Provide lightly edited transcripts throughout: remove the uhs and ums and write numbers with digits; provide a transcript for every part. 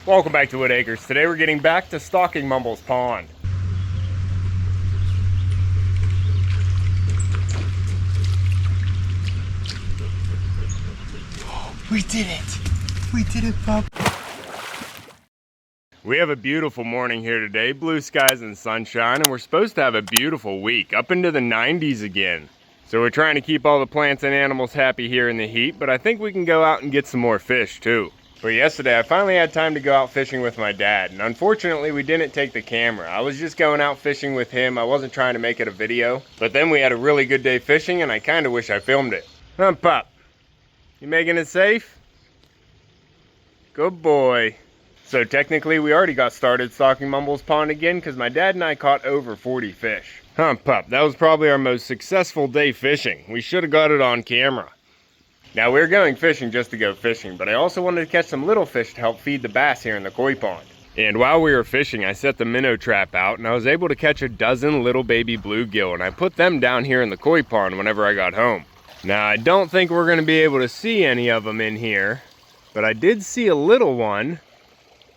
Welcome back to Whitt Acres. Today we're getting back to stalking Mumbles Pond. We did it! We did it, Bob! We have a beautiful morning here today, blue skies and sunshine, and we're supposed to have a beautiful week, up into the 90s again. So we're trying to keep all the plants and animals happy here in the heat, but I think we can go out and get some more fish too. But yesterday I finally had time to go out fishing with my dad, and unfortunately we didn't take the camera. I was just going out fishing with him. I wasn't trying to make it a video. But then we had a really good day fishing and I kind of wish I filmed it. Huh, Pop? You making it safe? Good boy. So technically we already got started stalking Mumbles Pond again because my dad and I caught over 40 fish. Huh, Pup, that was probably our most successful day fishing. We should have got it on camera. Now we're going fishing just to go fishing, but I also wanted to catch some little fish to help feed the bass here in the koi pond. And while we were fishing, I set the minnow trap out and I was able to catch a dozen little baby bluegill, and I put them down here in the koi pond whenever I got home. Now I don't think we're going to be able to see any of them in here, but I did see a little one.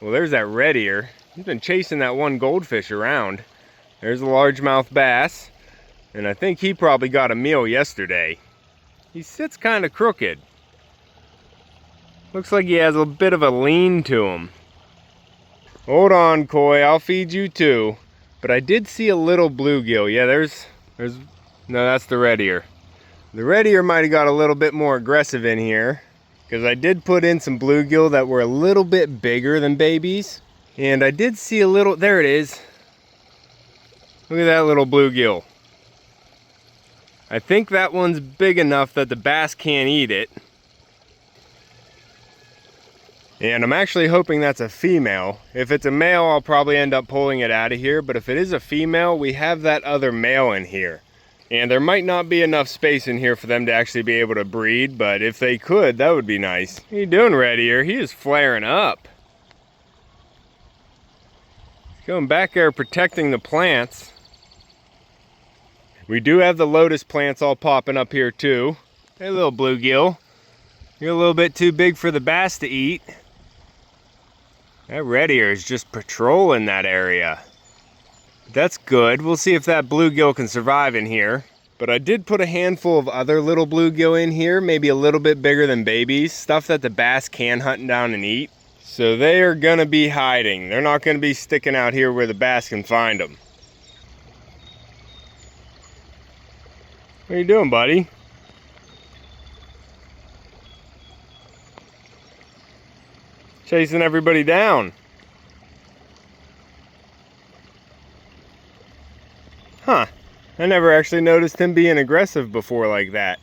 Well, there's that red ear. He's been chasing that one goldfish around. There's a largemouth bass, and I think he probably got a meal yesterday. He sits kind of crooked. Looks like he has a bit of a lean to him. Hold on, Koi, I'll feed you too. But I did see a little bluegill. Yeah, no, that's the red ear. The red ear might have got a little bit more aggressive in here, because I did put in some bluegill that were a little bit bigger than babies. And I did see a little, there it is. Look at that little bluegill. I think that one's big enough that the bass can't eat it. And I'm actually hoping that's a female. If it's a male, I'll probably end up pulling it out of here. But if it is a female, we have that other male in here. And there might not be enough space in here for them to actually be able to breed, but if they could, that would be nice. What are you doing, red ear? He is flaring up. He's going back there protecting the plants. We do have the lotus plants all popping up here too. Hey, little bluegill. You're a little bit too big for the bass to eat. That red ear is just patrolling that area. That's good. We'll see if that bluegill can survive in here. But I did put a handful of other little bluegill in here, maybe a little bit bigger than babies, stuff that the bass can hunt down and eat. So they are gonna be hiding. They're not gonna be sticking out here where the bass can find them. What are you doing, buddy? Chasing everybody down. Huh, I never actually noticed him being aggressive before like that.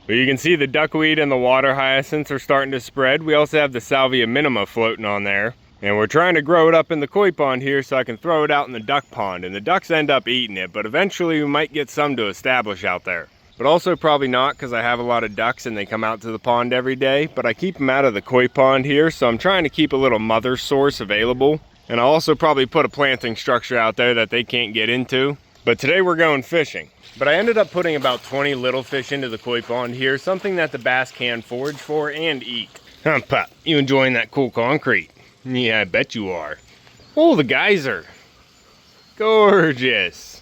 But you can see the duckweed and the water hyacinths are starting to spread. We also have the salvia minima floating on there. And we're trying to grow it up in the koi pond here so I can throw it out in the duck pond. And the ducks end up eating it, but eventually we might get some to establish out there. But also probably not, because I have a lot of ducks and they come out to the pond every day. But I keep them out of the koi pond here, so I'm trying to keep a little mother source available. And I'll also probably put a planting structure out there that they can't get into. But today we're going fishing. But I ended up putting about 20 little fish into the koi pond here, something that the bass can forage for and eat. Huh, Pop, you enjoying that cool concrete? Yeah, I bet you are. Oh, the geyser. Gorgeous.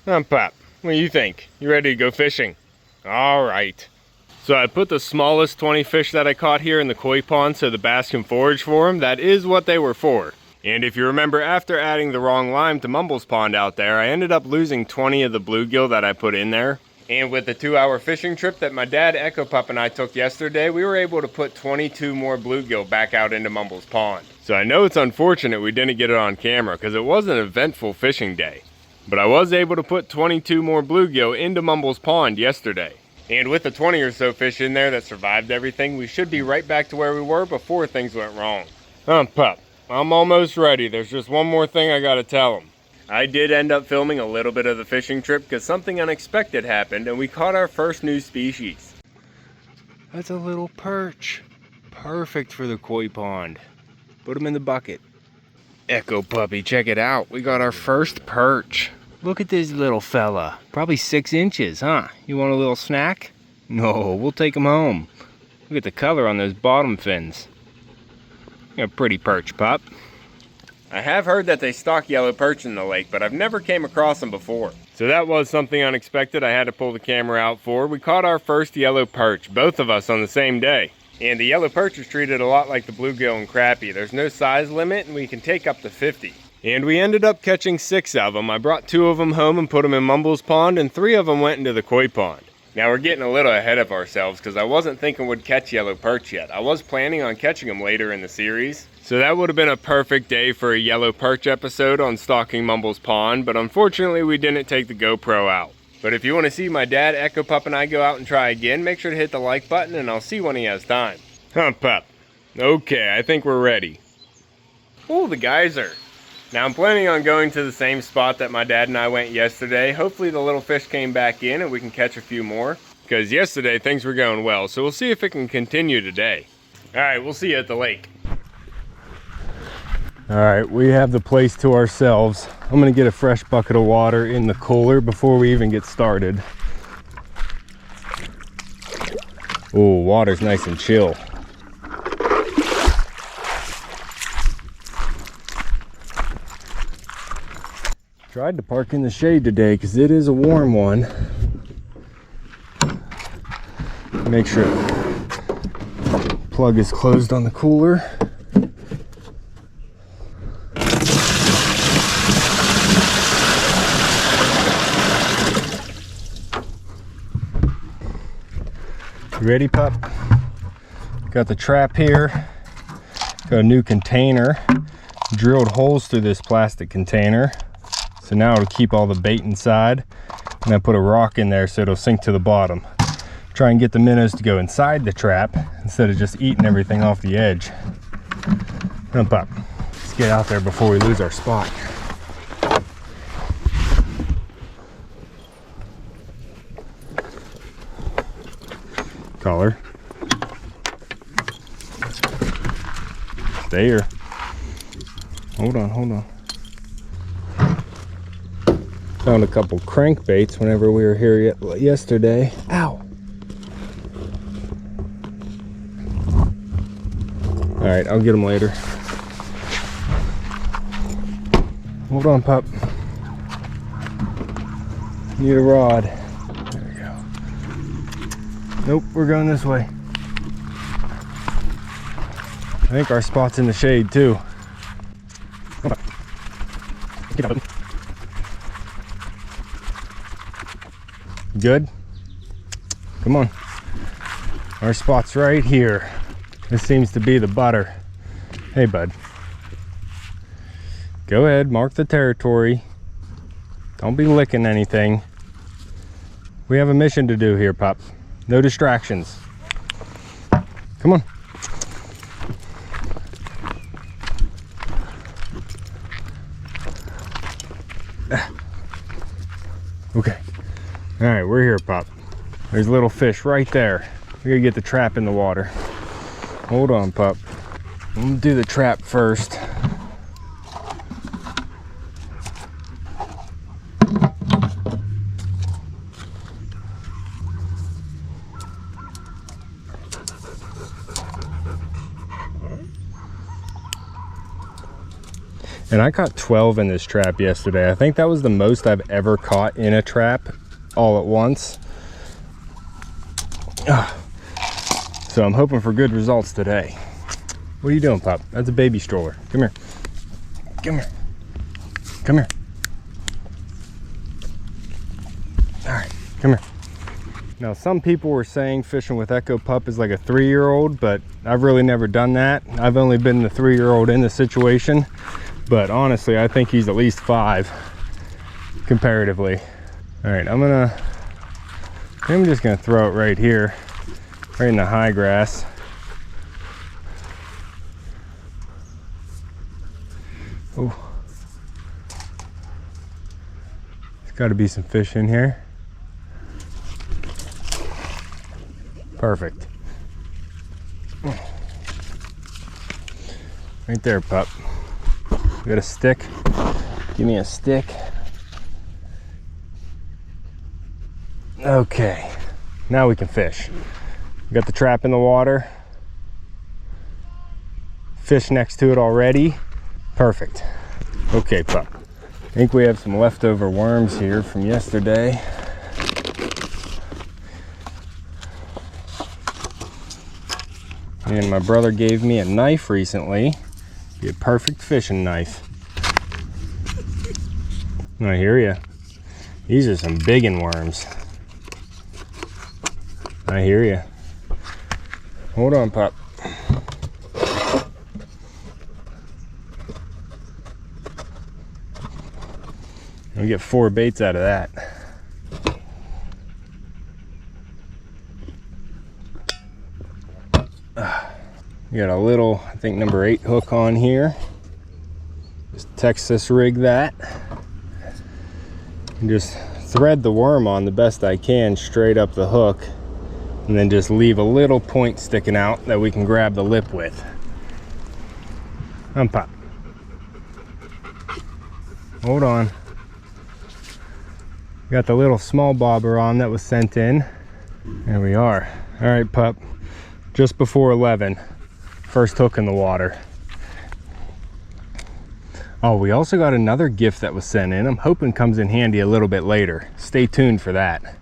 Pop, what do you think? You ready to go fishing? All right. So I put the smallest 20 fish that I caught here in the koi pond so the bass can forage for them. That is what they were for. And if you remember, after adding the wrong lime to Mumbles Pond out there, I ended up losing 20 of the bluegill that I put in there. And with the 2-hour fishing trip that my dad, Echo Pup, and I took yesterday, we were able to put 22 more bluegill back out into Mumbles Pond. So I know it's unfortunate we didn't get it on camera because it was an eventful fishing day. But I was able to put 22 more bluegill into Mumbles Pond yesterday. And with the 20 or so fish in there that survived everything, we should be right back to where we were before things went wrong. Pup, I'm almost ready. There's just one more thing I gotta tell them. I did end up filming a little bit of the fishing trip because something unexpected happened and we caught our first new species. That's a little perch. Perfect for the koi pond. Put him in the bucket. Echo Puppy, check it out. We got our first perch. Look at this little fella. Probably 6 inches, huh? You want a little snack? No, we'll take him home. Look at the color on those bottom fins. A pretty perch, pup. I have heard that they stock yellow perch in the lake, but I've never came across them before. So that was something unexpected I had to pull the camera out for. We caught our first yellow perch, both of us on the same day. And the yellow perch is treated a lot like the bluegill and crappie. There's no size limit and we can take up to 50. And we ended up catching 6 of them. I brought 2 of them home and put them in Mumbles Pond, and 3 of them went into the koi pond. Now we're getting a little ahead of ourselves because I wasn't thinking we'd catch yellow perch yet. I was planning on catching them later in the series. So that would have been a perfect day for a yellow perch episode on stalking Mumbles Pond, but unfortunately we didn't take the GoPro out. But if you want to see my dad, Echo Pup, and I go out and try again, make sure to hit the like button and I'll see when he has time. Pup. Okay, I think we're ready. Oh, the geyser. Now I'm planning on going to the same spot that my dad and I went yesterday. Hopefully the little fish came back in and we can catch a few more. Because yesterday things were going well, so we'll see if it can continue today. Alright, we'll see you at the lake. Alright, we have the place to ourselves. I'm going to get a fresh bucket of water in the cooler before we even get started. Oh, water's nice and chill. Tried to park in the shade today because it is a warm one. Make sure the plug is closed on the cooler. You ready, pup? Got the trap here. Got a new container. Drilled holes through this plastic container. So now it'll keep all the bait inside, and I put a rock in there so it'll sink to the bottom. Try and get the minnows to go inside the trap instead of just eating everything off the edge. Jump up. Let's get out there before we lose our spot. Collar. Stay here. Hold on. Found a couple crankbaits whenever we were here yesterday. Ow! Alright, I'll get them later. Hold on, pup. Need a rod. There we go. Nope, we're going this way. I think our spot's in the shade too. Get up. Good? Come on. Our spot's right here. This seems to be the butter. Hey, bud. Go ahead, mark the territory. Don't be licking anything. We have a mission to do here, pup. No distractions. Come on. Okay. All right, we're here, pup. There's a little fish right there. We gotta get the trap in the water. Hold on, pup. I'm gonna do the trap first. And I caught 12 in this trap yesterday. I think that was the most I've ever caught in a trap all at once. So I'm hoping for good results today. What are you doing, pup? That's a baby stroller. Come here. Come here. Come here. All right, come here. Now, some people were saying fishing with Echo Pup is like a 3-year-old, but I've really never done that. I've only been the 3-year-old in the situation. But honestly, I think he's at least 5 comparatively. All right, I'm just gonna throw it right here, right in the high grass. Oh, there's got to be some fish in here. Perfect. Right there, pup. You got a stick? Give me a stick. Okay, now we can fish. We got the trap in the water. fish next to it already. Perfect. Okay, pup. I think we have some leftover worms here from yesterday. And my brother gave me a knife recently. Be a perfect fishing knife. I hear ya. These are some biggin' worms. I hear ya. Hold on, pup. We get 4 baits out of that. We got a little, I think number 8 hook on here. Just Texas rig that. And just thread the worm on the best I can straight up the hook. And then just leave a little point sticking out that we can grab the lip with. Pop. Hold on. Got the little small bobber on that was sent in. There we are. All right, pup. Just before 11. First hook in the water. Oh, we also got another gift that was sent in. I'm hoping comes in handy a little bit later. Stay tuned for that.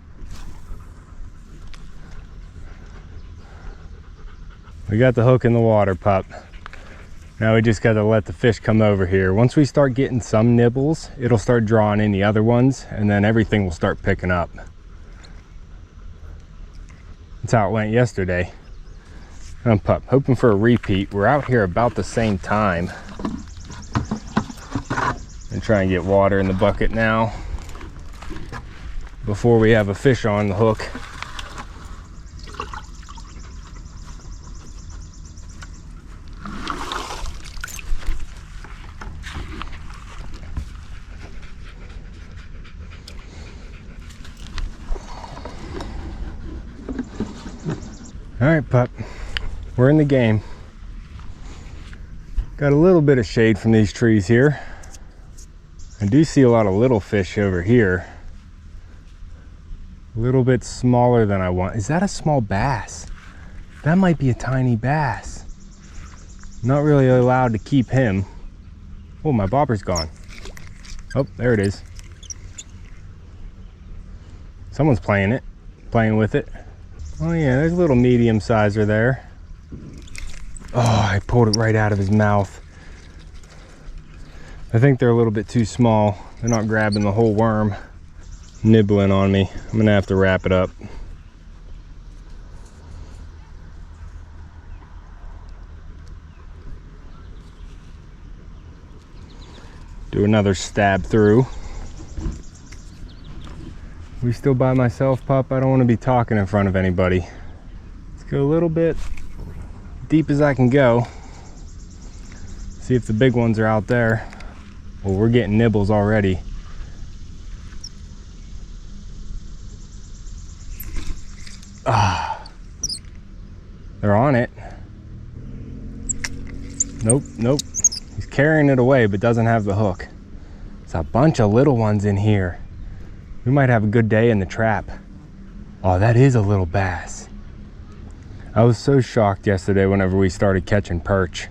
We got the hook in the water, pup. Now we just got to let the fish come over here. Once we start getting some nibbles, it'll start drawing in the other ones, and then everything will start picking up. That's how it went yesterday. Pup, hoping for a repeat. We're out here about the same time. And try and get water in the bucket now before we have a fish on the hook. All right, pup, we're in the game. Got a little bit of shade from these trees here. I do see a lot of little fish over here. A little bit smaller than I want. Is that a small bass? That might be a tiny bass. Not really allowed to keep him. Oh, my bobber's gone. Oh, there it is. Someone's playing with it. Oh yeah, there's a little medium sizer there. Oh, I pulled it right out of his mouth. I think they're a little bit too small. They're not grabbing the whole worm. Nibbling on me. I'm gonna have to wrap it up. Do another stab through. We still by myself, pup? I don't want to be talking in front of anybody. Let's go a little bit deep as I can go. See if the big ones are out there. Well, we're getting nibbles already. Ah, they're on it. Nope, nope. He's carrying it away, but doesn't have the hook. There's a bunch of little ones in here. We might have a good day in the trap. Oh, that is a little bass. I was so shocked yesterday whenever we started catching perch.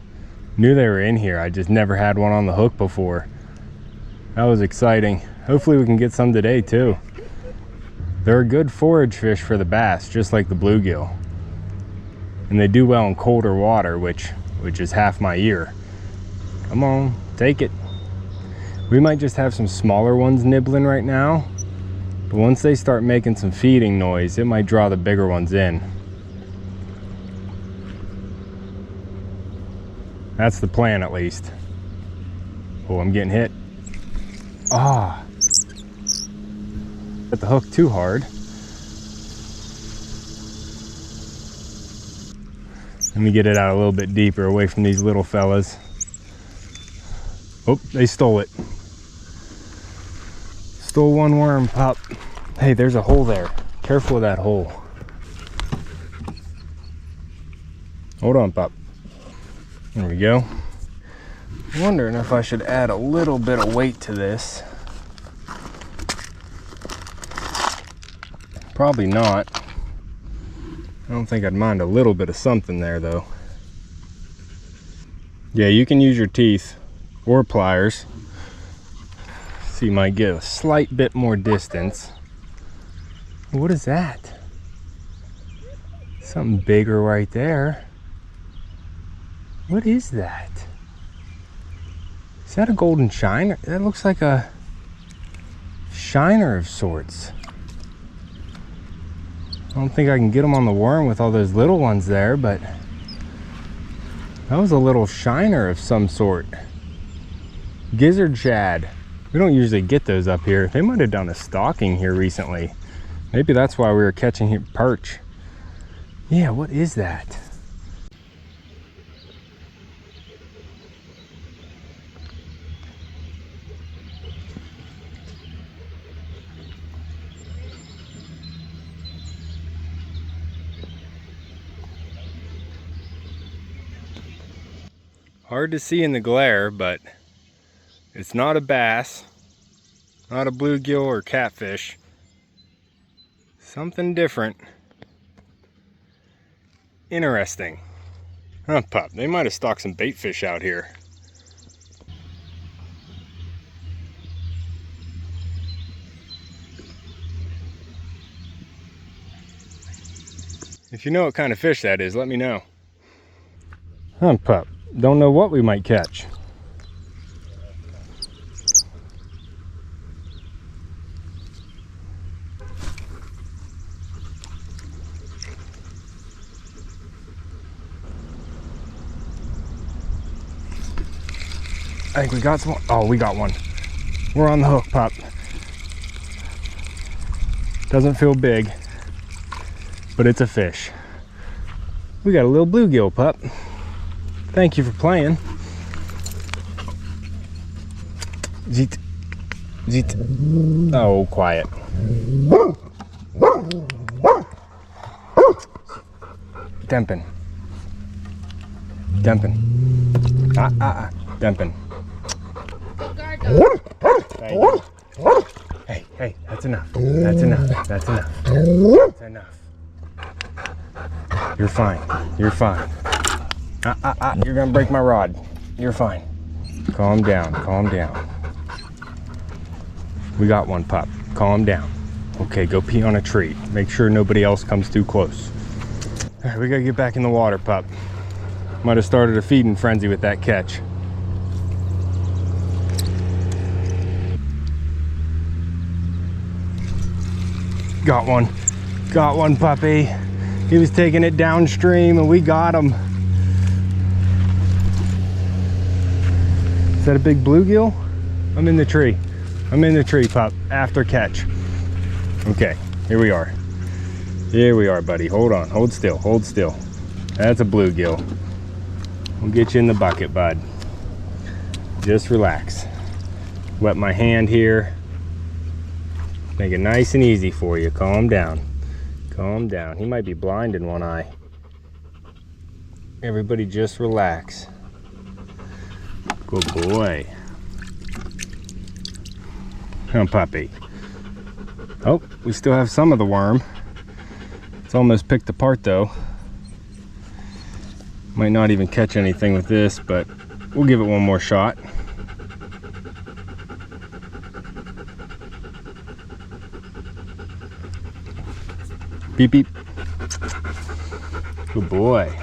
Knew they were in here, I just never had one on the hook before. That was exciting. Hopefully we can get some today too. They're a good forage fish for the bass, just like the bluegill. And they do well in colder water, which is half my year. Come on, take it. We might just have some smaller ones nibbling right now. But once they start making some feeding noise, it might draw the bigger ones in. That's the plan, at least. Oh, I'm getting hit. Ah. Got the hook too hard. Let me get it out a little bit deeper, away from these little fellas. Oh, they stole it. Stole one worm, pup. Hey, there's a hole there. Careful of that hole. Hold on, pup. There we go. Wondering if I should add a little bit of weight to this. Probably not. I don't think I'd mind a little bit of something there, though. Yeah, you can use your teeth or pliers. So you might get a slight bit more distance. What is that? Something bigger right there. What is that? Is that a golden shiner? That looks like a shiner of sorts. I don't think I can get them on the worm with all those little ones there, but that was a little shiner of some sort. Gizzard shad. We don't usually get those up here. They might have done a stocking here recently. Maybe that's why we were catching perch. Yeah, what is that? Hard to see in the glare, but it's not a bass, not a bluegill or catfish. Something different. Interesting. Huh, pup, they might have stocked some bait fish out here. If you know what kind of fish that is, let me know. Huh, pup. Don't know what we might catch. I think we got some. Oh, we got one. We're on the hook, pup. Doesn't feel big, but it's a fish. We got a little bluegill, pup. Thank you for playing. Zeet. Zeet. Oh, quiet. Dumping. Dumping. Dumping. Hey, hey, that's enough. That's enough. That's enough. That's enough. You're fine. You're fine. You're gonna break my rod. You're fine. Calm down. Calm down. We got one, pup. Calm down. Okay, go pee on a tree. Make sure nobody else comes too close. All right, we gotta get back in the water, pup. Might have started a feeding frenzy with that catch. Got one. Got one, puppy. He was taking it downstream and we got him. Is that a big bluegill? I'm in the tree. I'm in the tree, pup. After catch. Okay, here we are. Here we are, buddy. Hold on. Hold still. Hold still. That's a bluegill. We'll get you in the bucket, bud. Just relax. Wet my hand here. Make it nice and easy for you. Calm down. Calm down. He might be blind in one eye. Everybody just relax. Good boy. Come on, puppy. Oh, we still have some of the worm. It's almost picked apart though. Might not even catch anything with this, but we'll give it one more shot. Beep, beep. Good boy.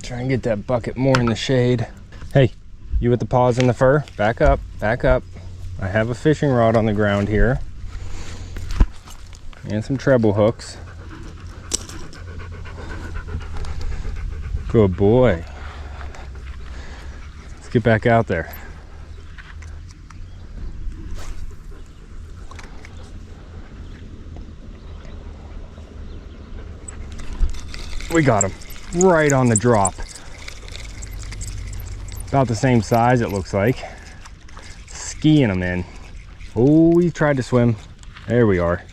Try and get that bucket more in the shade. Hey, you with the paws in the fur? Back up, back up. I have a fishing rod on the ground here. And some treble hooks. Good boy. Let's get back out there. We got him right on the drop. About the same size, it looks like. Skiing him in. Oh, he tried to swim. There we are.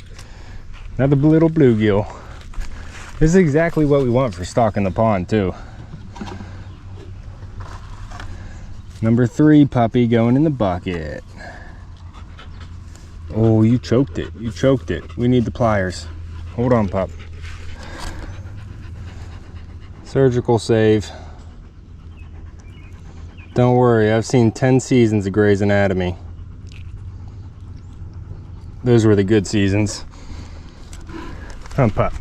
Another little bluegill. This is exactly what we want for stocking the pond too. Number 3 puppy going in the bucket. Oh, you choked it. You choked it. We need the pliers. Hold on, pup. Surgical save. Don't worry, I've seen 10 seasons of Grey's Anatomy. Those were the good seasons. Come on, pup.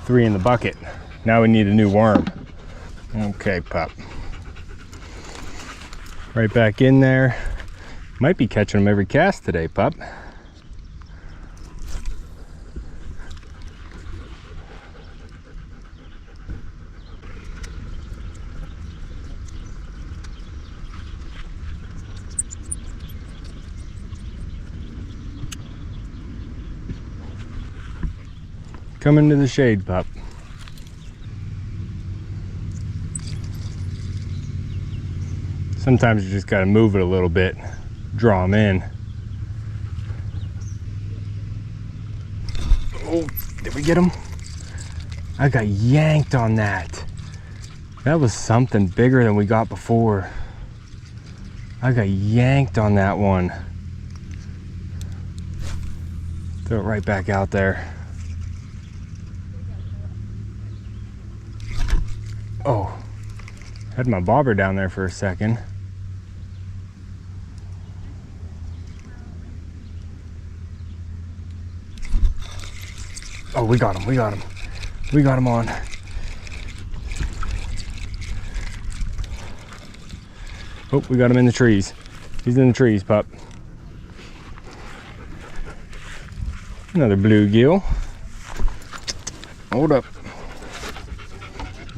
3 in the bucket. Now we need a new worm. Okay, pup. Right back in there. Might be catching them every cast today, pup. Come into the shade, pup. Sometimes you just gotta move it a little bit, draw them in. Oh, did we get him? I got yanked on that. That was something bigger than we got before. I got yanked on that one. Throw it right back out there. Oh, had my bobber down there for a second. Oh, we got him, we got him. We got him on. Oh, we got him in the trees. He's in the trees, pup. Another bluegill. Hold up.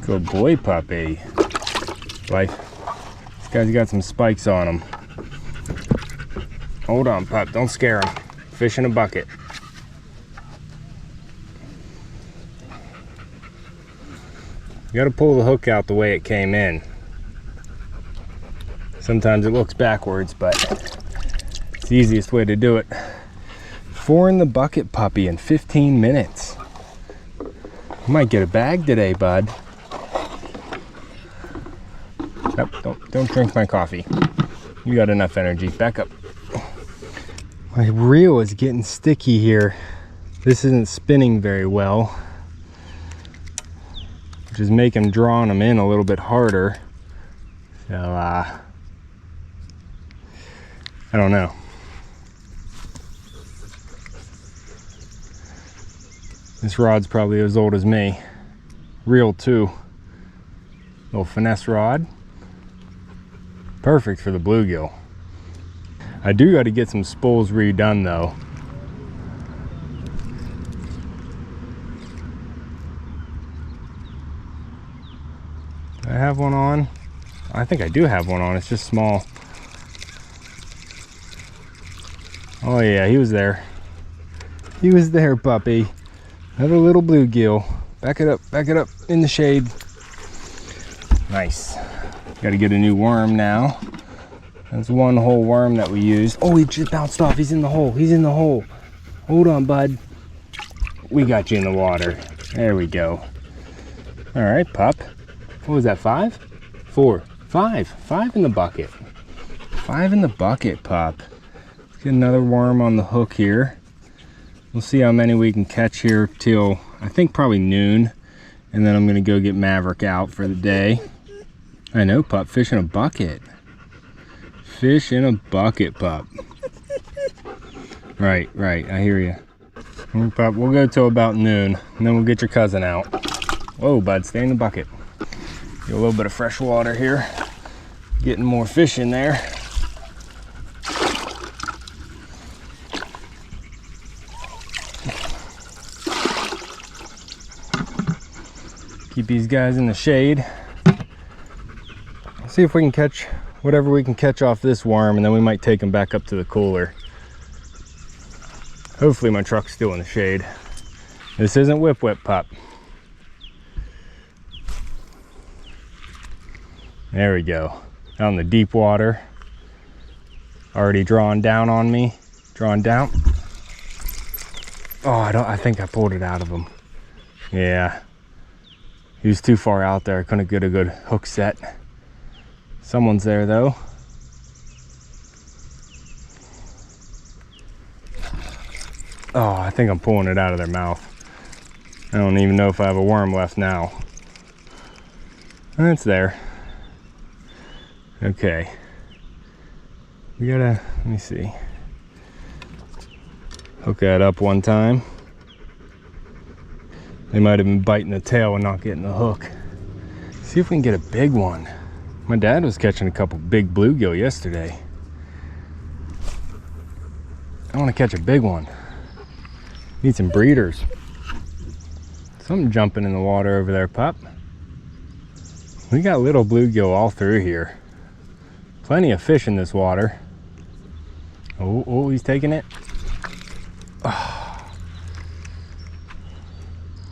Good boy, puppy. Life. This guy's got some spikes on him. Hold on, pup. Don't scare him. Fish in a bucket. You gotta pull the hook out the way it came in. Sometimes it looks backwards, but it's the easiest way to do it. 4 in the bucket, puppy, in 15 minutes. You might get a bag today, bud. Nope, don't drink my coffee. You got enough energy. Back up. My reel is getting sticky here. This isn't spinning very well, which is making drawing them in a little bit harder. So, I don't know. This rod's probably as old as me. Reel 2. Little finesse rod. Perfect for the bluegill. I do got to get some spools redone though. Do I have one on? I think I do have one on. It's just small. Oh yeah, he was there. He was there, puppy. Another little bluegill. Back it up in the shade. Nice. Got to get a new worm now. That's one whole worm that we used. Oh, he just bounced off. He's in the hole. He's in the hole. Hold on, bud. We got you in the water. There we go. All right, pup. What was that, 5? 4. 5. 5 in the bucket. 5 in the bucket, pup. Let's get another worm on the hook here. We'll see how many we can catch here till, I think, probably noon. And then I'm going to go get Maverick out for the day. I know, pup. Fish in a bucket. Fish in a bucket, pup. Right. I hear you. Pup, we'll go till about noon, and then we'll get your cousin out. Whoa, bud. Stay in the bucket. Get a little bit of fresh water here. Getting more fish in there. Keep these guys in the shade. See if we can catch whatever we can catch off this worm, and then we might take them back up to the cooler. Hopefully my truck's still in the shade. This isn't whip, pup. There we go. Out in the deep water. Already drawing down on me. Drawing down. Oh, I think I pulled it out of him. Yeah. He was too far out there. I couldn't get a good hook set. Someone's there though. Oh, I think I'm pulling it out of their mouth. I don't even know if I have a worm left now. It's there. Okay. We gotta, let me see. Hook that up one time. They might have been biting the tail and not getting the hook. See if we can get a big one. My dad was catching a couple big bluegill yesterday. I want to catch a big one. Need some breeders. Something jumping in the water over there, pup. We got little bluegill all through here. Plenty of fish in this water. Oh, he's taking it. Oh.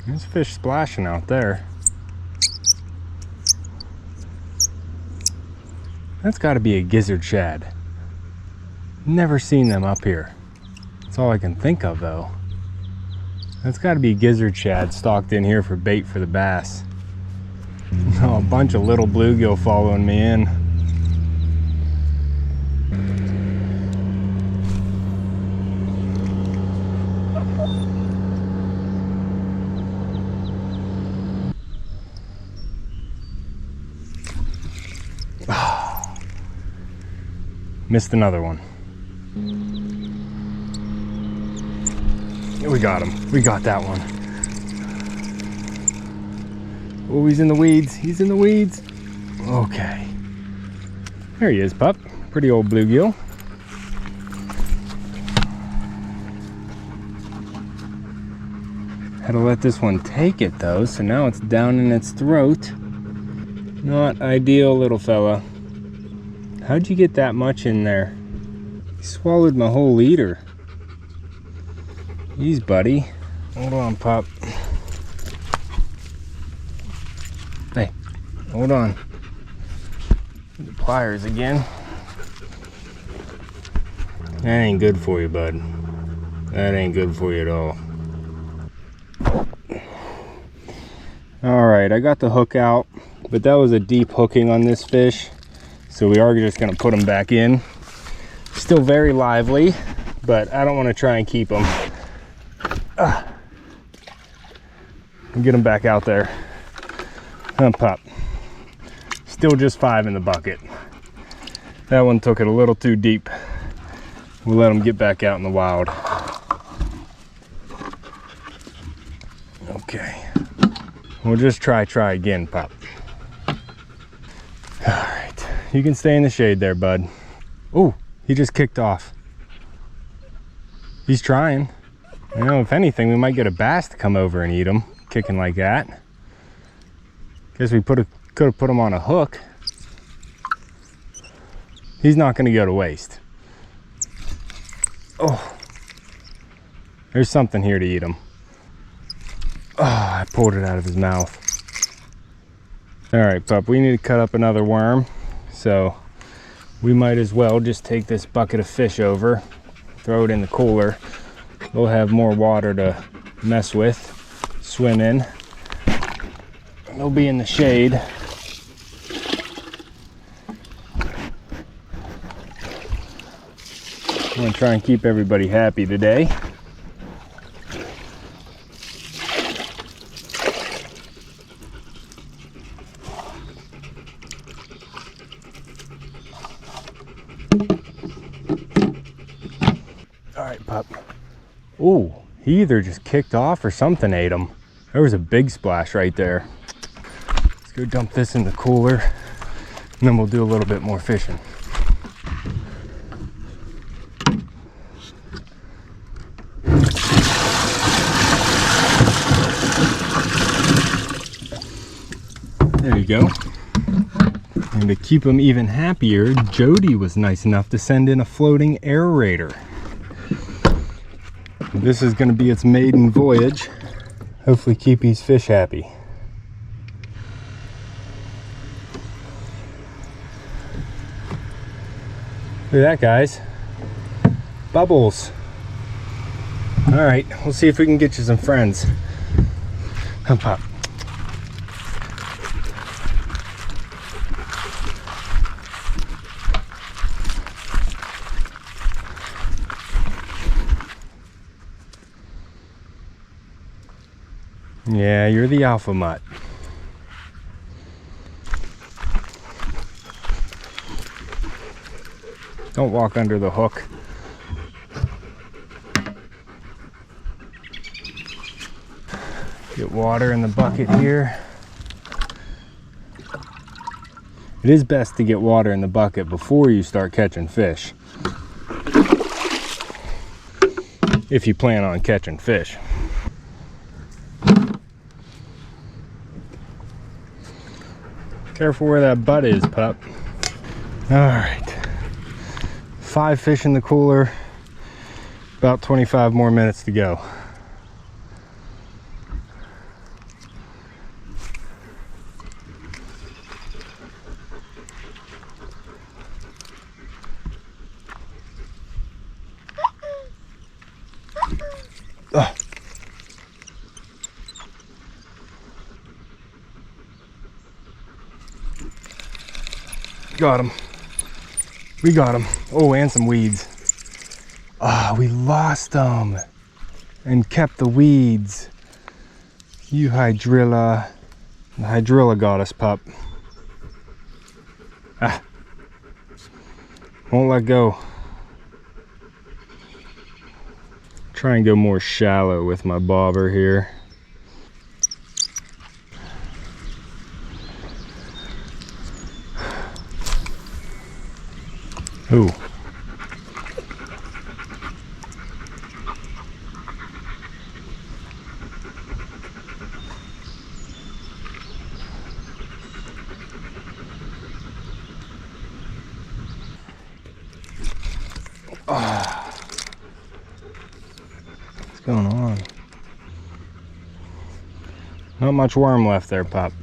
There's fish splashing out there. That's got to be a gizzard shad. Never seen them up here. That's all I can think of, though. That's got to be gizzard shad stalked in here for bait for the bass. Oh, a bunch of little bluegill following me in. Missed another one. We got him. We got that one. Oh, he's in the weeds. He's in the weeds. Okay. There he is, pup. Pretty old bluegill. Had to let this one take it though, so now it's down in its throat. Not ideal, little fella. How'd you get that much in there? You swallowed my whole leader. Jeez, buddy. Hold on, pup. Hey, hold on. The pliers again. That ain't good for you, bud. That ain't good for you at all. Alright, I got the hook out, but that was a deep hooking on this fish. So we are just gonna put them back in. Still very lively, but I don't want to try and keep them. Get them back out there. Pup. Still just 5 in the bucket. That one took it a little too deep. We'll let them get back out in the wild. Okay. We'll just try again, pup. Alright. You can stay in the shade there, bud. Oh, he just kicked off. He's trying. You know, if anything, we might get a bass to come over and eat him, kicking like that. Guess we could have put him on a hook. He's not going to go to waste. Oh, there's something here to eat him. Oh, I pulled it out of his mouth. All right, pup, we need to cut up another worm. So we might as well just take this bucket of fish over, throw it in the cooler. We'll have more water to mess with, swim in. They'll be in the shade. I'm gonna try and keep everybody happy today. All right, pup. Ooh, he either just kicked off or something ate him. There was a big splash right there. Let's go dump this in the cooler, and then we'll do a little bit more fishing. There you go. And to keep them even happier, Jody was nice enough to send in a floating aerator. This is going to be its maiden voyage. Hopefully keep these fish happy. Look at that, guys. Bubbles. All right, we'll see if we can get you some friends. Come pop. Yeah, you're the alpha mutt. Don't walk under the hook. Get water in the bucket here. It is best to get water in the bucket before you start catching fish, if you plan on catching fish. Careful where that butt is, pup. All right. 5 fish in the cooler, about 25 more minutes to go. Oh. Got him. We got him. Oh, and some weeds. Ah, we lost them and kept the weeds. You hydrilla. The hydrilla got us, pup. Ah. Won't let go. Try and go more shallow with my bobber here. Ooh. What's going on? Not much worm left there, pup.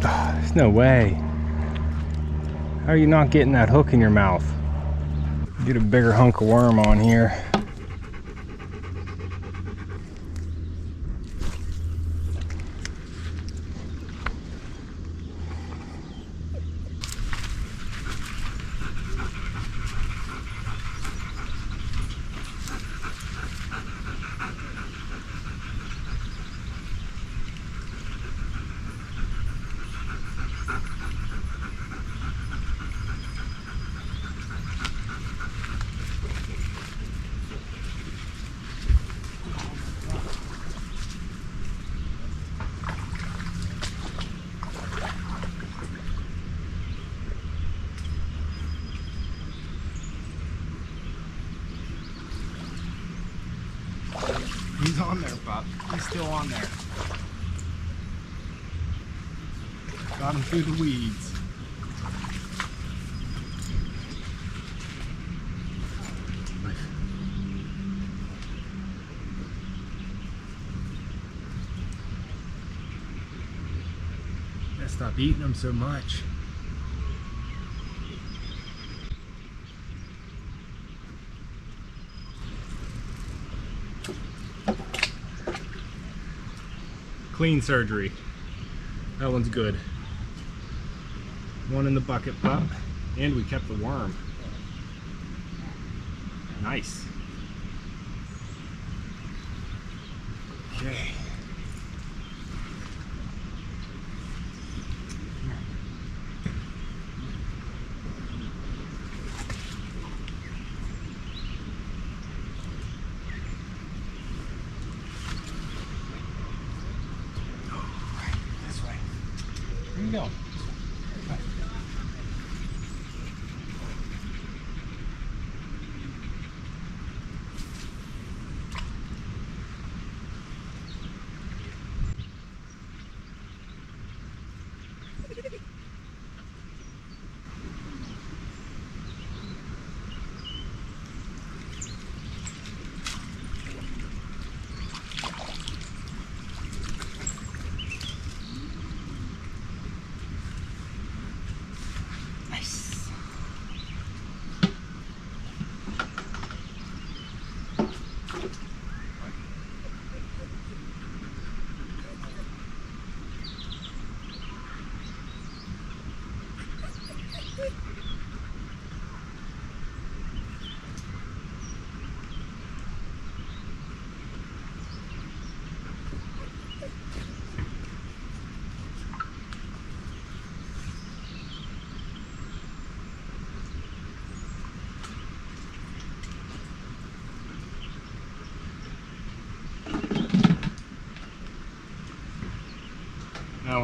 There's no way. How are you not getting that hook in your mouth? Get a bigger hunk of worm on here. He's on there, pup. He's still on there. Got him through the weeds. Gotta stop eating them so much. Clean surgery. That one's good. One in the bucket, pup. And we kept the worm. Nice. Okay. Where you going?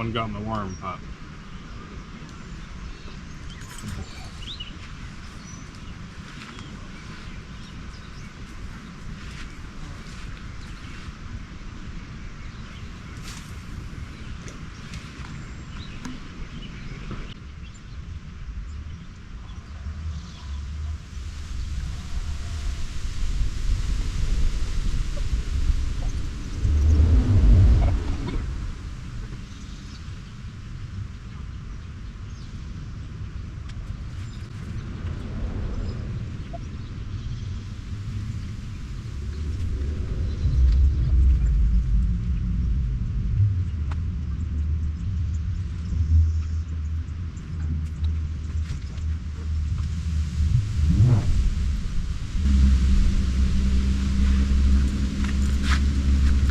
one got my worm, pup.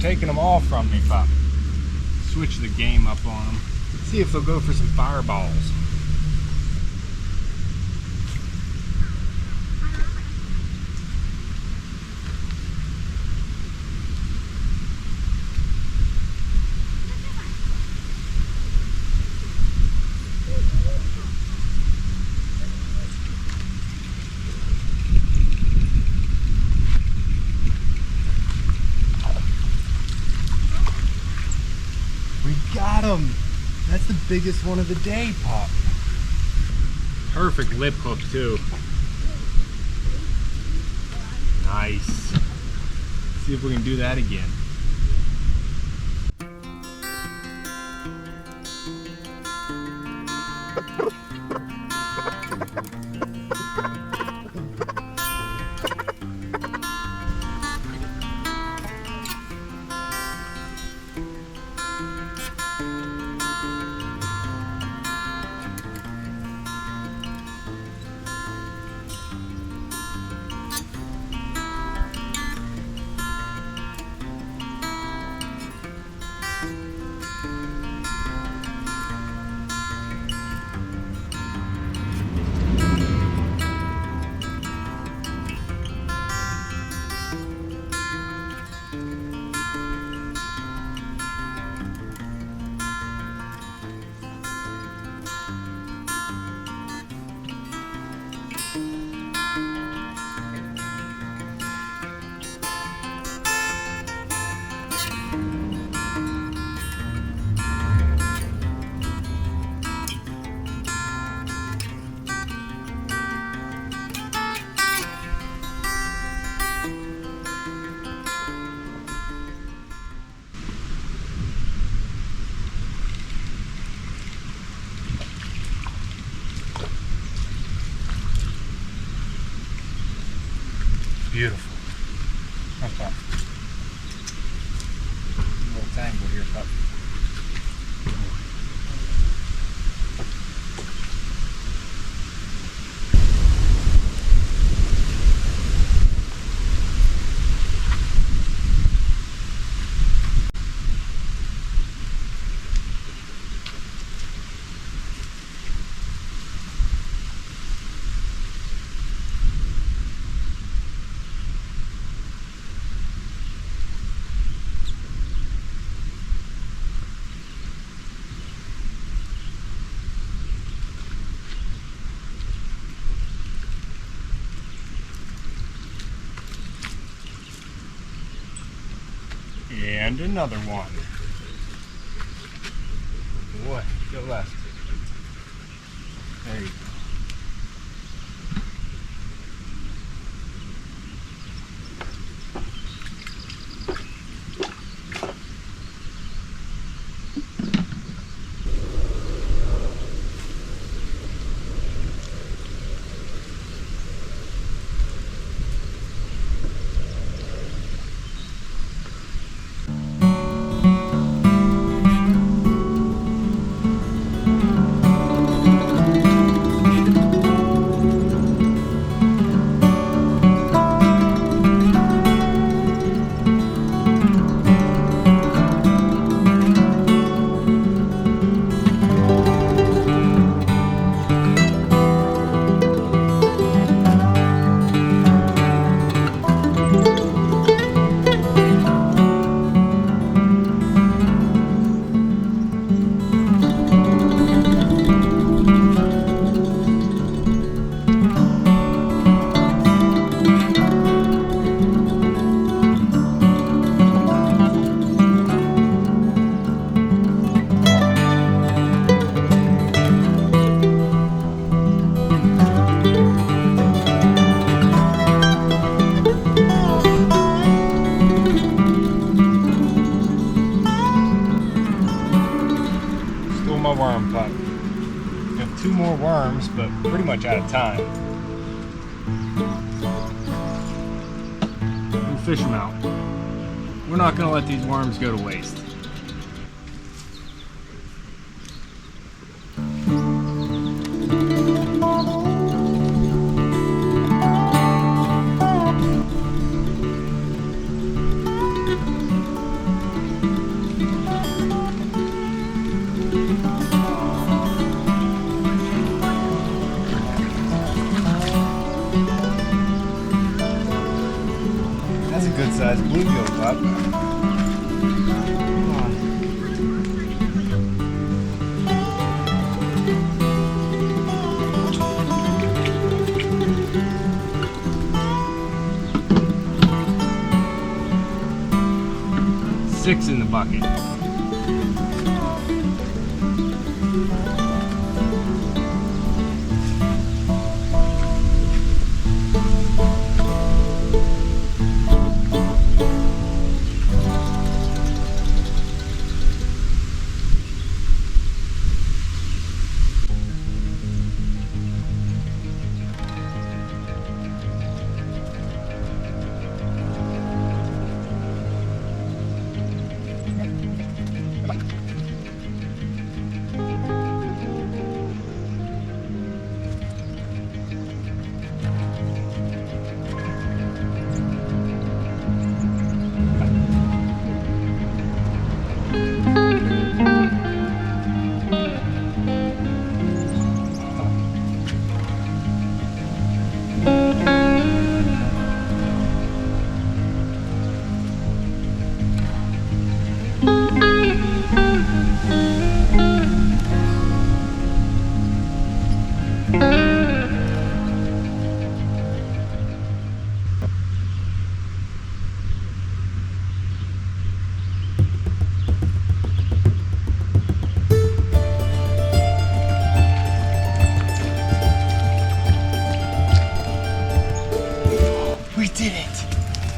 Taking them all from me, pup. Switch the game up on them. See if they'll go for some fireballs. Got him! That's the biggest one of the day, Pop. Perfect lip hook too. Nice. See if we can do that again. Beautiful. That's up. A little tangle here, pup. And another one. Boy, go left. There you go. 2 more worms, but pretty much out of time. We'll fish them out. We're not gonna let these worms go to waste. That's a good sized bluegill, pup. Come on. Six in the bucket.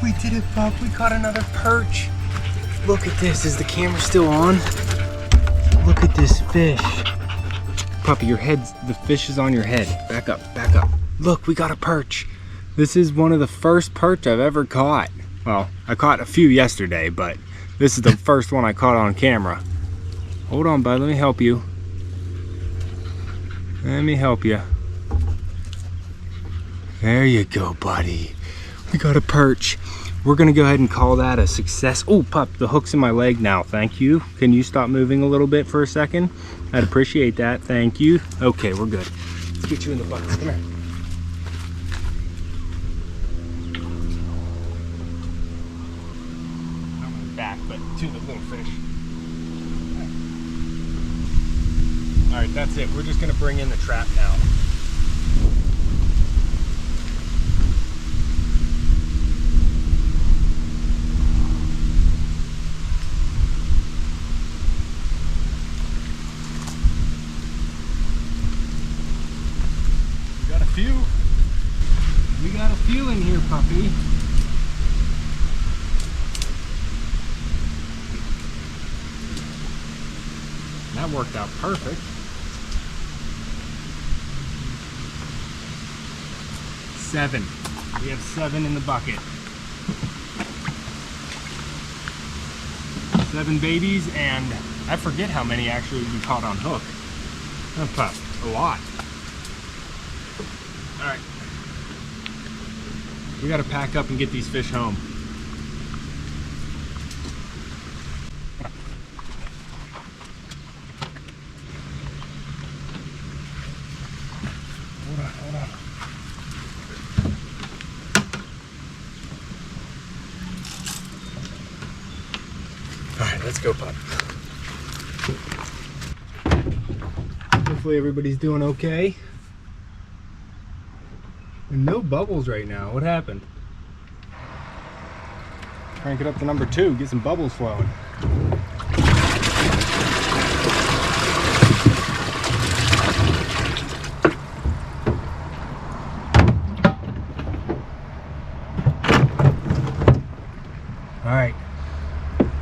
We did it, pup. We caught another perch. Look at this. Is the camera still on? Look at this fish. Puppy, your head's, the fish is on your head. Back up, back up. Look, we got a perch. This is one of the first perch I've ever caught. Well, I caught a few yesterday, but this is the first one I caught on camera. Hold on, bud, let me help you. Let me help you. There you go, buddy. We got a perch. We're gonna go ahead and call that a success. Oh, pup, the hook's in my leg now, thank you. Can you stop moving a little bit for a second? I'd appreciate that, thank you. Okay, we're good. Let's get you in the bucket, come here. Not on the back, but to the little fish. All right, that's it. We're just gonna bring in the trap now. We got a few in here, puppy. That worked out perfect. 7. We have 7 in the bucket. 7 babies, and I forget how many actually we caught on hook. Oh, pup, a lot. All right. We gotta pack up and get these fish home. Hold on. All right, let's go, pup. Hopefully everybody's doing okay. And no bubbles right now. What happened? Crank it up to number 2, get some bubbles flowing. All right,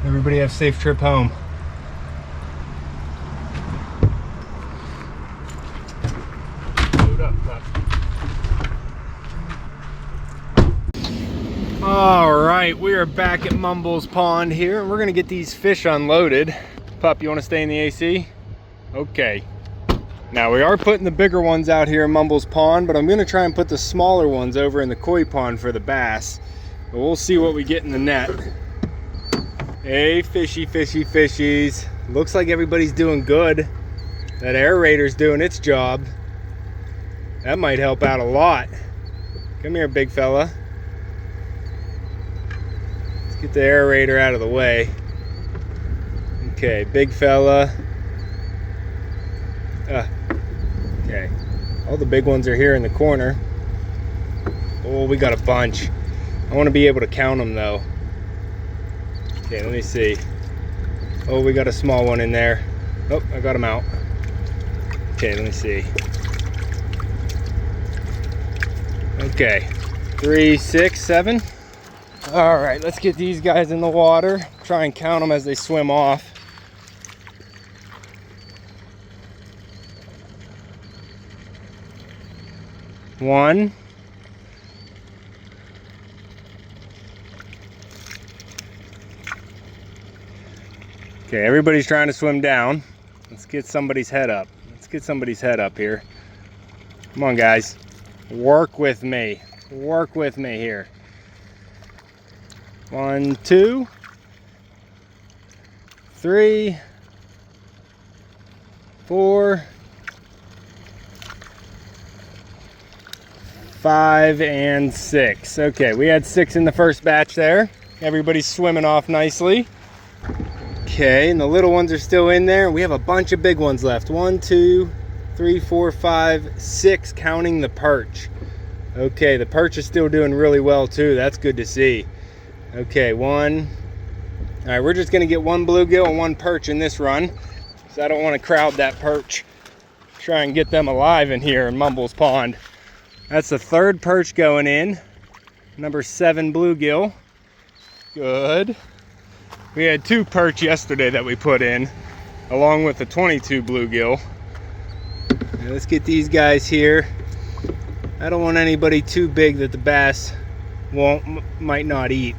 everybody have a safe trip home. up, pup? All right, we are back at Mumbles Pond here, and we're gonna get these fish unloaded. Pup, you wanna stay in the AC? Okay. Now we are putting the bigger ones out here in Mumbles Pond, but I'm gonna try and put the smaller ones over in the koi pond for the bass. But we'll see what we get in the net. Hey, fishy, fishy, fishies. Looks like everybody's doing good. That aerator's doing its job. That might help out a lot. Come here, big fella. Let's get the aerator out of the way. Okay, big fella. Okay, all the big ones are here in the corner. Oh, we got a bunch. I want to be able to count them though. Okay, let me see. Oh, we got a small one in there. Oh, I got him out. Okay, let me see. Okay, 3, 6, 7. All right, let's get these guys in the water. Try and count them as they swim off. One. Okay, everybody's trying to swim down. Let's get somebody's head up. Let's get somebody's head up here. Come on, guys. Work with me. Work with me here. 1, 2, 3, 4, 5, and 6. Okay, we had 6 in the first batch there. Everybody's swimming off nicely. Okay, and the little ones are still in there. We have a bunch of big ones left. 1, 2, 3, 4, 5, 6, counting the perch. Okay, the perch is still doing really well too. That's good to see. Okay, 1. All right, we're just gonna get 1 bluegill and 1 perch in this run, so I don't want to crowd that perch. Try and get them alive in here in Mumbles Pond. That's the 3rd perch going in. Number 7 bluegill. Good. We had 2 perch yesterday that we put in, along with the 22 bluegill. Now let's get these guys here. I don't want anybody too big that the bass might not eat.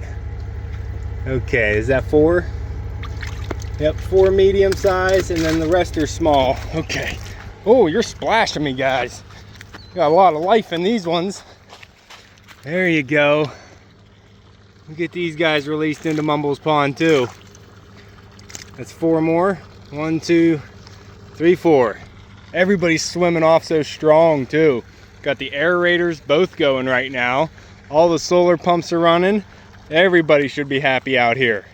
Okay, is that 4? Yep, 4 medium size, and then the rest are small. Okay. Oh, you're splashing me, guys. Got a lot of life in these ones. There you go. We'll get these guys released into Mumbles Pond too. That's 4 more. 1, 2, 3, 4. Everybody's swimming off so strong too. Got the aerators both going right now. All the solar pumps are running. Everybody should be happy out here.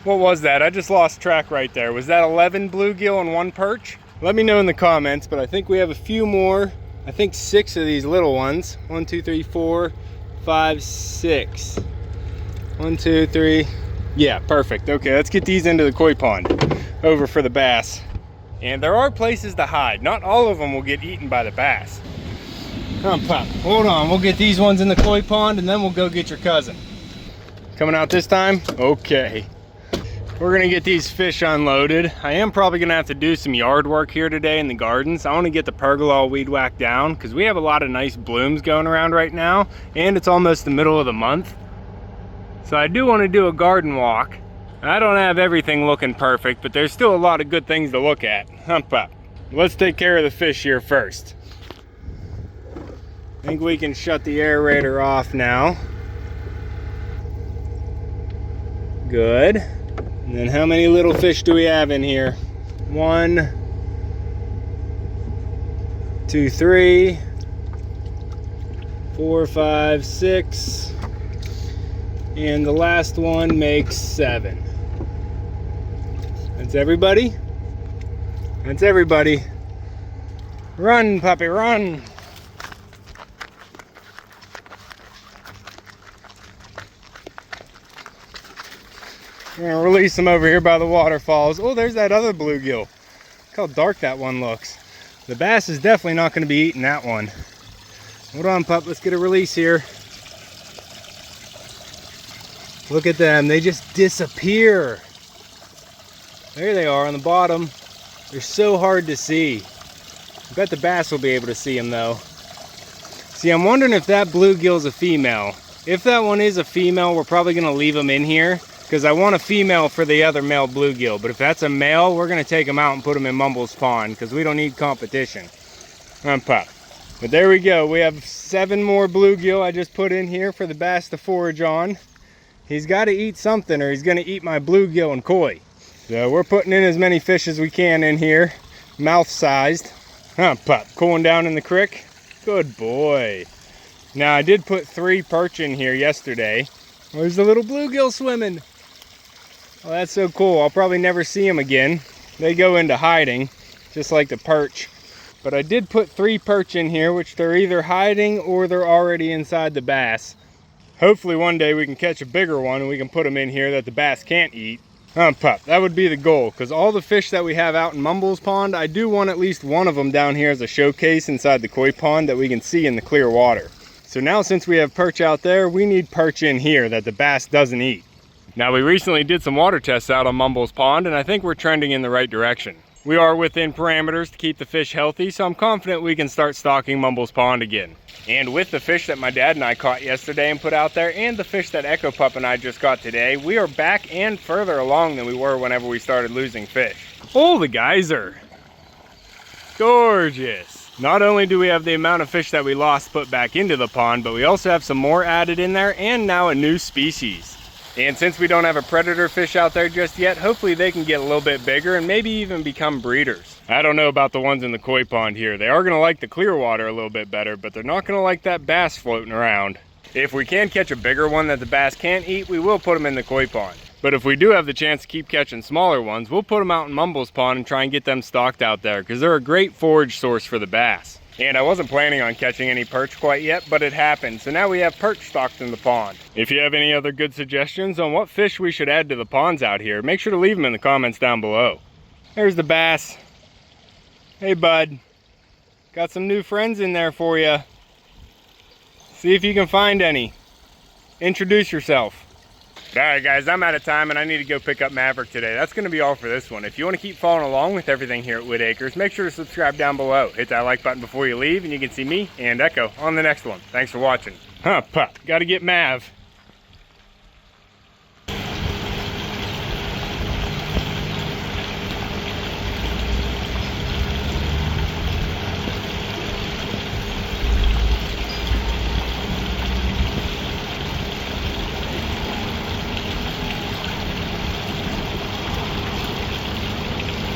What was that? I just lost track right there. Was that 11 bluegill and 1 perch? Let me know in the comments, but I think we have a few more. I think 6 of these little ones. 1, 2, 3, 4, 5, 6. 1, 2, 3. Yeah, perfect. Okay, let's get these into the koi pond over for the bass. And there are places to hide. Not all of them will get eaten by the bass. Come on, Pop. Hold on. We'll get these ones in the koi pond and then we'll go get your cousin. Coming out this time? Okay. We're gonna get these fish unloaded. I am probably gonna have to do some yard work here today in the gardens. I wanna get the pergola weed whacked down because we have a lot of nice blooms going around right now, and it's almost the middle of the month. So I do wanna do a garden walk. I don't have everything looking perfect, but there's still a lot of good things to look at. Hump up. Let's take care of the fish here first. I think we can shut the aerator off now. Good. And then how many little fish do we have in here? 1, 2, 3, 4, 5, 6. And the last one makes 7. That's everybody? That's everybody. Run, puppy, run. We're gonna release them over here by the waterfalls. Oh, there's that other bluegill. Look how dark that one looks. The bass is definitely not gonna be eating that one. Hold on, pup, let's get a release here. Look at them, they just disappear. There they are on the bottom. They're so hard to see. I bet the bass will be able to see him though. See, I'm wondering if that bluegill's a female. If that one is a female, we're probably gonna leave him in here because I want a female for the other male bluegill. But if that's a male, we're gonna take him out and put him in Mumbles Pond because we don't need competition. Pop. But there we go. We have 7 more bluegill I just put in here for the bass to forage on. He's got to eat something or he's gonna eat my bluegill and koi. So we're putting in as many fish as we can in here, mouth sized. Pop. Cooling down in the creek. Good boy. Now I did put 3 perch in here yesterday. There's the little bluegill swimming. Oh, that's so cool. I'll probably never see them again. They go into hiding, just like the perch. But I did put 3 perch in here, which they're either hiding or they're already inside the bass. Hopefully one day we can catch a bigger one and we can put them in here that the bass can't eat. Pup, that would be the goal, because all the fish that we have out in Mumbles Pond, I do want at least one of them down here as a showcase inside the koi pond that we can see in the clear water. So now since we have perch out there, we need perch in here that the bass doesn't eat. Now we recently did some water tests out on Mumbles Pond and I think we're trending in the right direction. We are within parameters to keep the fish healthy, so I'm confident we can start stocking Mumbles Pond again. And with the fish that my dad and I caught yesterday and put out there, and the fish that Echo Pup and I just got today, we are back and further along than we were whenever we started losing fish. Oh, the geyser. Gorgeous. Not only do we have the amount of fish that we lost put back into the pond, but we also have some more added in there and now a new species. And since we don't have a predator fish out there just yet, hopefully they can get a little bit bigger and maybe even become breeders. I don't know about the ones in the koi pond here. They are gonna like the clear water a little bit better, but they're not gonna like that bass floating around. If we can catch a bigger one that the bass can't eat, we will put them in the koi pond. But if we do have the chance to keep catching smaller ones, we'll put them out in Mumbles Pond and try and get them stocked out there because they're a great forage source for the bass. And I wasn't planning on catching any perch quite yet, but it happened. So now we have perch stocked in the pond. If you have any other good suggestions on what fish we should add to the ponds out here, make sure to leave them in the comments down below. There's the bass. Hey bud, got some new friends in there for you. See if you can find any. Introduce yourself. Alright guys, I'm out of time and I need to go pick up Maverick today. That's going to be all for this one. If you want to keep following along with everything here at Whitt Acres, make sure to subscribe down below. Hit that like button before you leave and you can see me and Echo on the next one. Thanks for watching. Pup, gotta get Mav.